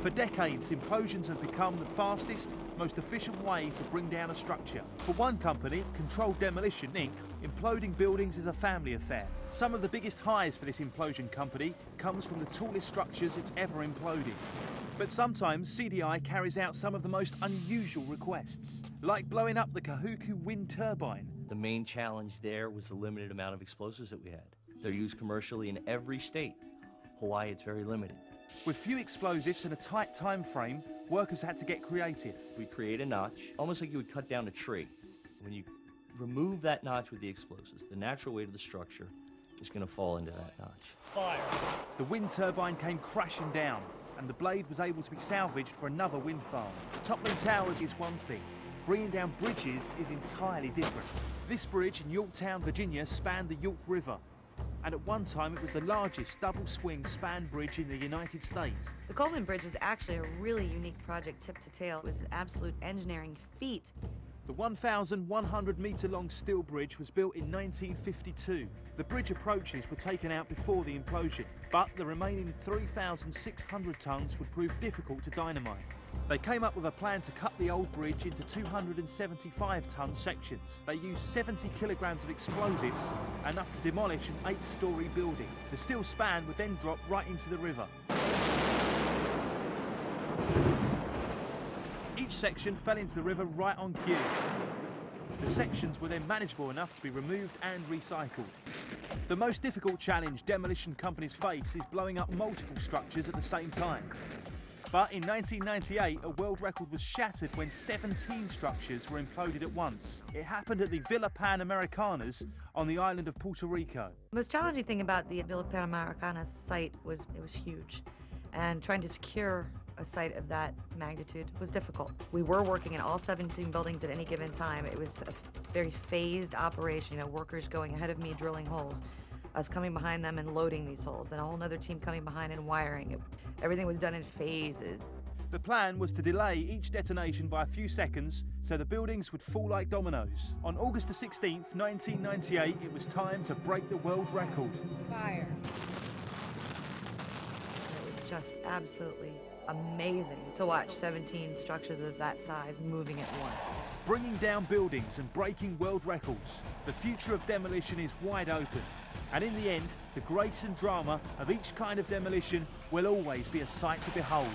For decades, implosions have become the fastest, most efficient way to bring down a structure. For one company, Controlled Demolition Inc., imploding buildings is a family affair. Some of the biggest highs for this implosion company comes from the tallest structures it's ever imploded. But sometimes CDI carries out some of the most unusual requests, like blowing up the Kahuku wind turbine. The main challenge there was the limited amount of explosives that we had. They're used commercially in every state. Hawaii, it's very limited. With few explosives and a tight time frame, workers had to get creative. We create a notch, almost like you would cut down a tree. When you remove that notch with the explosives, the natural weight of the structure is going to fall into that notch. Fire! The wind turbine came crashing down, and the blade was able to be salvaged for another wind farm. Toppling towers is one thing. Bringing down bridges is entirely different. This bridge in Yorktown, Virginia spanned the York River, and at one time it was the largest double-swing span bridge in the United States. The Coleman Bridge was actually a really unique project tip to tail. It was an absolute engineering feat. The 1,100-metre-long steel bridge was built in 1952. The bridge approaches were taken out before the implosion, but the remaining 3,600 tonnes would prove difficult to dynamite. They came up with a plan to cut the old bridge into 275-tonne sections. They used 70 kilograms of explosives, enough to demolish an 8-storey building. The steel span would then drop right into the river. Each section fell into the river right on cue. The sections were then manageable enough to be removed and recycled. The most difficult challenge demolition companies face is blowing up multiple structures at the same time. But in 1998, a world record was shattered when 17 structures were imploded at once. It happened at the Villa Pan Americanas on the island of Puerto Rico. The most challenging thing about the Villa Pan Americanas site was it was huge, and trying to secure a site of that magnitude was difficult. We were working in all 17 buildings at any given time. It was a very phased operation, you know, workers going ahead of me drilling holes, us coming behind them and loading these holes, and a whole other team coming behind and wiring it. Everything was done in phases. The plan was to delay each detonation by a few seconds so the buildings would fall like dominoes. On August the 16th, 1998, it was time to break the world record. Fire. It was just absolutely amazing to watch 17 structures of that size moving at once. Bringing down buildings and breaking world records, the future of demolition is wide open. And in the end, the grace and drama of each kind of demolition will always be a sight to behold.